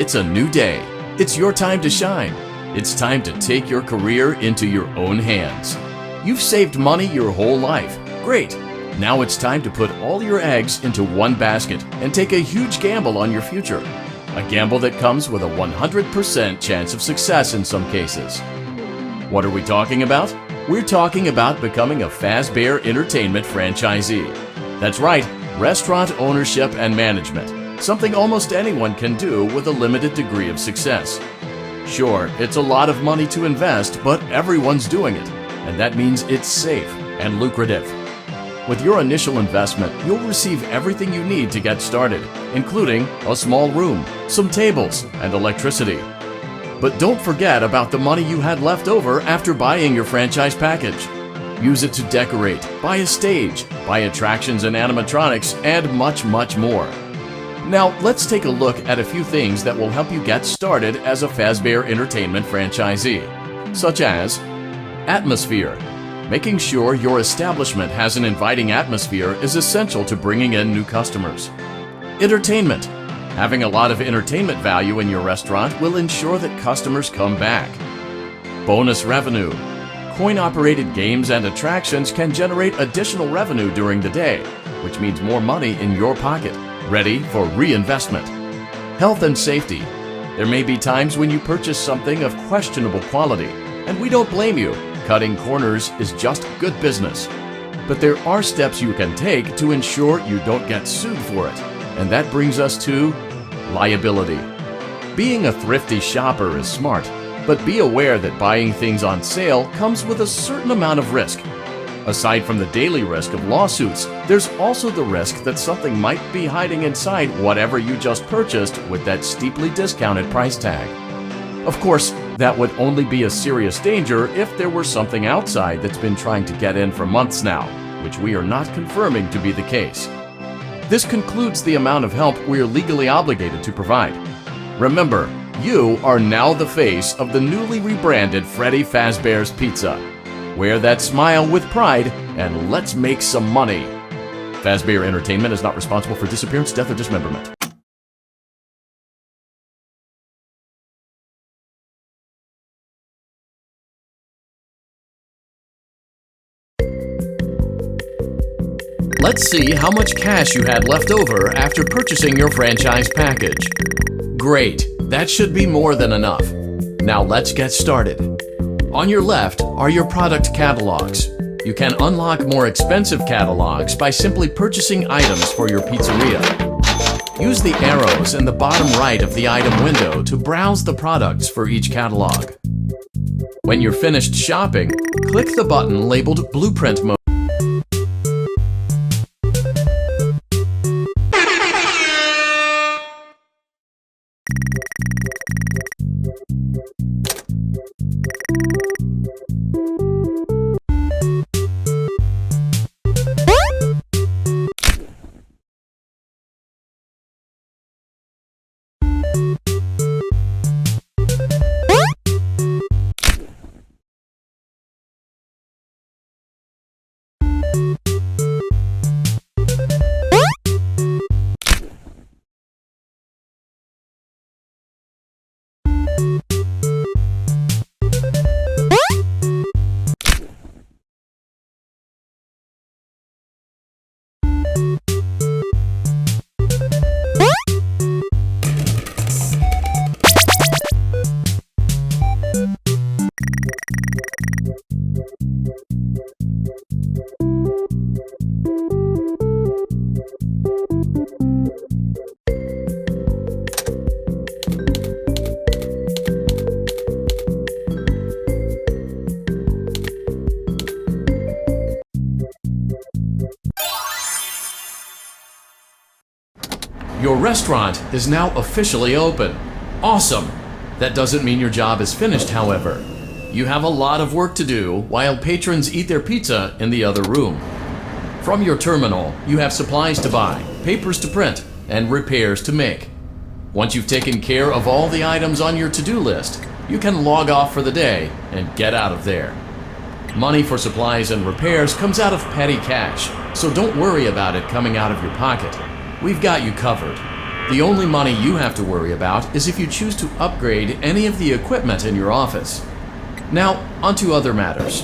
It's a new day. It's your time to shine. It's time to take your career into your own hands. You've saved money your whole life. Great. Now it's time to put all your eggs into one basket and take a huge gamble on your future. A gamble that comes with a 100% chance of success in some cases. What are we talking about? We're talking about becoming a Fazbear Entertainment franchisee. That's right, restaurant ownership and management. Something almost anyone can do with a limited degree of success. Sure, it's a lot of money to invest, but everyone's doing it, and that means it's safe and lucrative. With your initial investment, you'll receive everything you need to get started, including a small room, some tables, and electricity. But don't forget about the money you had left over after buying your franchise package. Use it to decorate, buy a stage, buy attractions and animatronics, and much, much more. Now, let's take a look at a few things that will help you get started as a Fazbear Entertainment franchisee, such as atmosphere. Making sure your establishment has an inviting atmosphere is essential to bringing in new customers. Entertainment. Having a lot of entertainment value in your restaurant will ensure that customers come back. Bonus revenue. Coin-operated games and attractions can generate additional revenue during the day, which means more money in your pocket, ready for reinvestment. Health and safety. There may be times when you purchase something of questionable quality, and we don't blame you. Cutting corners is just good business. But there are steps you can take to ensure you don't get sued for it, and that brings us to liability. Being a thrifty shopper is smart, but be aware that buying things on sale comes with a certain amount of risk. Aside from the daily risk of lawsuits, there's also the risk that something might be hiding inside whatever you just purchased with that steeply discounted price tag. Of course, that would only be a serious danger if there were something outside that's been trying to get in for months now, which we are not confirming to be the case. This concludes the amount of help we are legally obligated to provide. Remember, you are now the face of the newly rebranded Freddy Fazbear's Pizza. Wear that smile with pride, and let's make some money. Fazbear Entertainment is not responsible for disappearance, death, or dismemberment. Let's see how much cash you had left over after purchasing your franchise package. Great, that should be more than enough. Now let's get started. On your left are your product catalogs. You can unlock more expensive catalogs by simply purchasing items for your pizzeria. Use the arrows in the bottom right of the item window to browse the products for each catalog. When you're finished shopping, click the button labeled Blueprint Mode. Your restaurant is now officially open. Awesome! That doesn't mean your job is finished, however. You have a lot of work to do while patrons eat their pizza in the other room. From your terminal, you have supplies to buy, papers to print, and repairs to make. Once you've taken care of all the items on your to-do list, you can log off for the day and get out of there. Money for supplies and repairs comes out of petty cash, so don't worry about it coming out of your pocket. We've got you covered. The only money you have to worry about is if you choose to upgrade any of the equipment in your office. Now, onto other matters.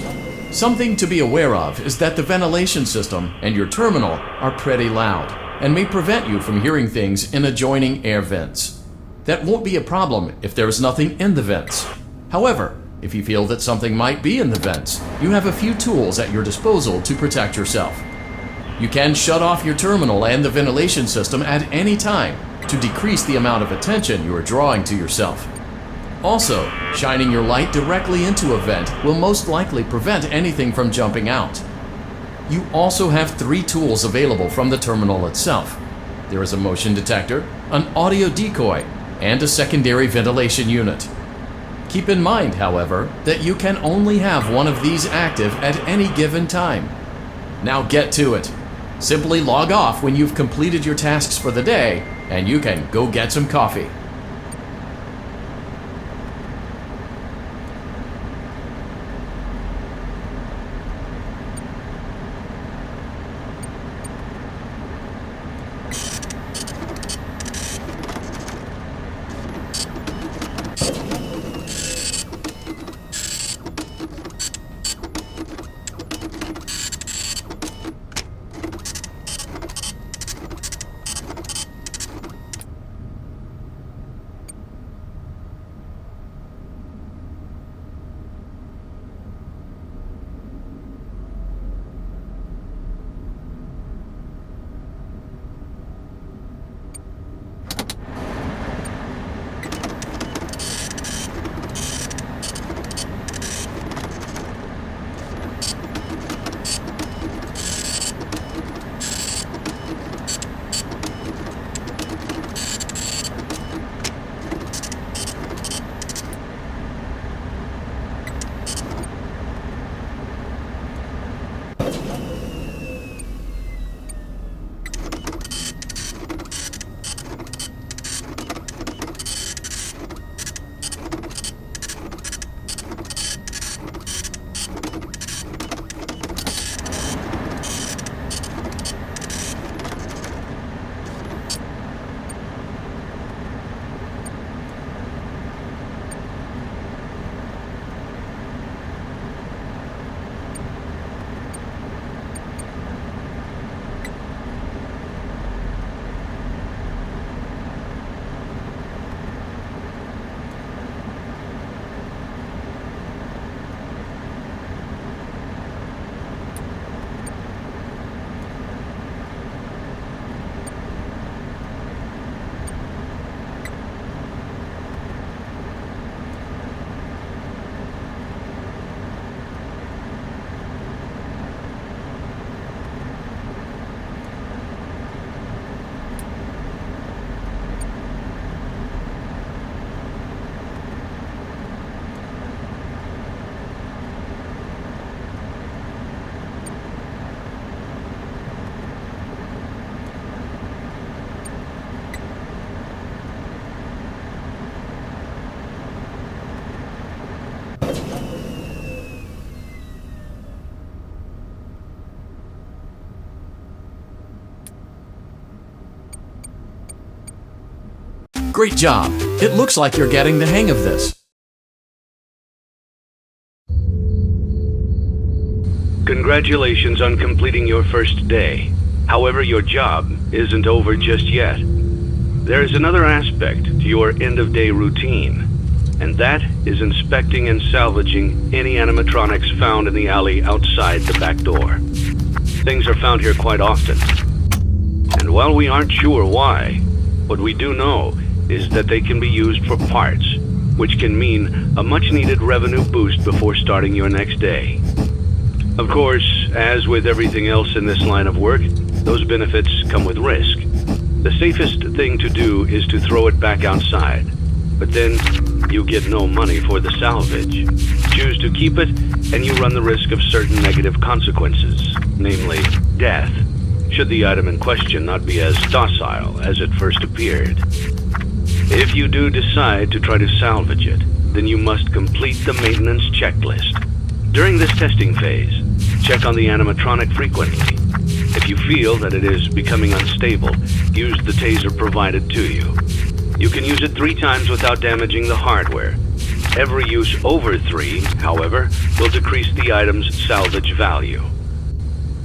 Something to be aware of is that the ventilation system and your terminal are pretty loud and may prevent you from hearing things in adjoining air vents. That won't be a problem if there is nothing in the vents. However, if you feel that something might be in the vents, you have a few tools at your disposal to protect yourself. You can shut off your terminal and the ventilation system at any time to decrease the amount of attention you are drawing to yourself. Also, shining your light directly into a vent will most likely prevent anything from jumping out. You also have 3 tools available from the terminal itself. There is a motion detector, an audio decoy, and a secondary ventilation unit. Keep in mind, however, that you can only have one of these active at any given time. Now get to it. Simply log off when you've completed your tasks for the day, and you can go get some coffee. Great job! It looks like you're getting the hang of this. Congratulations on completing your first day. However, your job isn't over just yet. There is another aspect to your end-of-day routine, and that is inspecting and salvaging any animatronics found in the alley outside the back door. Things are found here quite often, and while we aren't sure why, what we do know is that they can be used for parts, which can mean a much-needed revenue boost before starting your next day. Of course, as with everything else in this line of work, those benefits come with risk. The safest thing to do is to throw it back outside, but then you get no money for the salvage. Choose to keep it, and you run the risk of certain negative consequences, namely death, should the item in question not be as docile as it first appeared. If you do decide to try to salvage it, then you must complete the maintenance checklist. During this testing phase, check on the animatronic frequently. If you feel that it is becoming unstable, use the taser provided to you. You can use it 3 times without damaging the hardware. Every use over 3, however, will decrease the item's salvage value.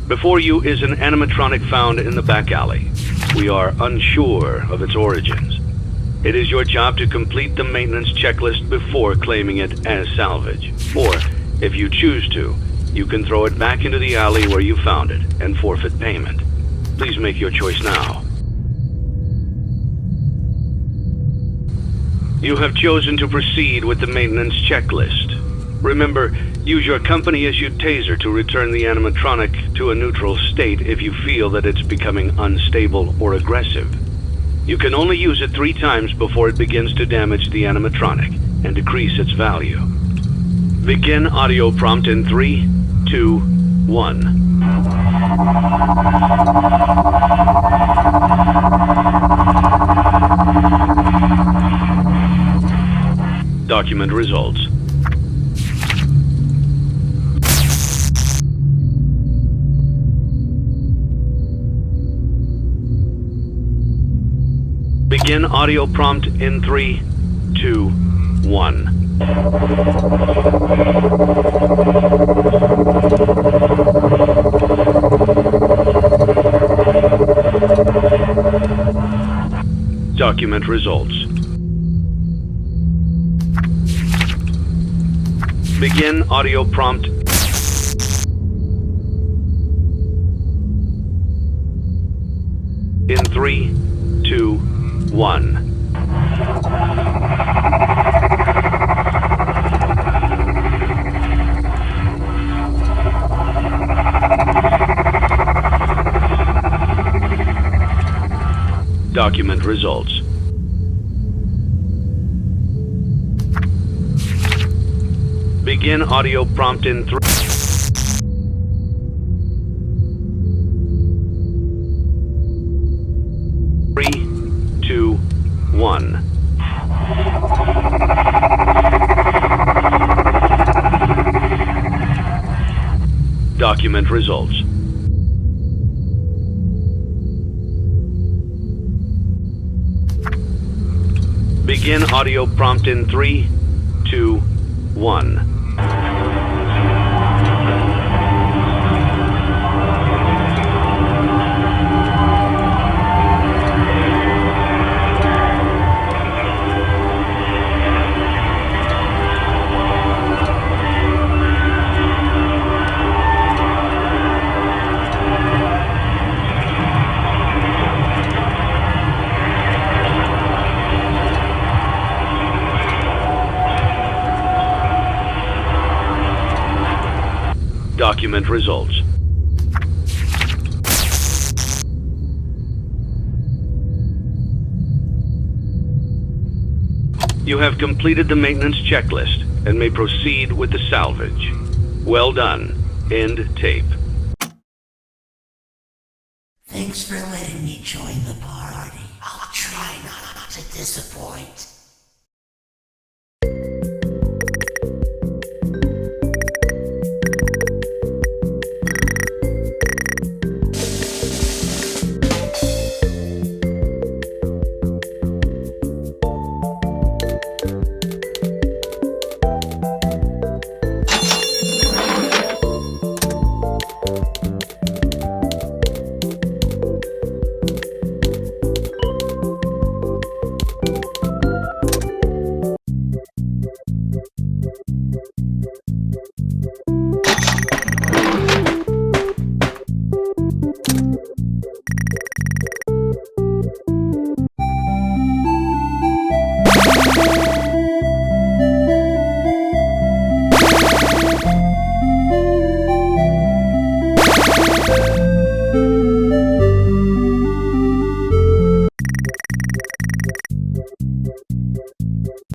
Before you is an animatronic found in the back alley. We are unsure of its origins. It is your job to complete the maintenance checklist before claiming it as salvage. Or, if you choose to, you can throw it back into the alley where you found it and forfeit payment. Please make your choice now. You have chosen to proceed with the maintenance checklist. Remember, use your company-issued taser to return the animatronic to a neutral state if you feel that it's becoming unstable or aggressive. You can only use it 3 times before it begins to damage the animatronic and decrease its value. Begin audio prompt in 3, 2, 1. Document results. Begin audio prompt in 3, 2, 1. Document results. Begin audio prompt. In 3, 2, 1. Document results. Begin audio prompt in 3, 2, 1. Document results. Begin audio prompt in 3, 2, 1. Document results. You have completed the maintenance checklist and may proceed with the salvage. Well done. End tape. Thanks for letting me join the party. I'll try not to disappoint.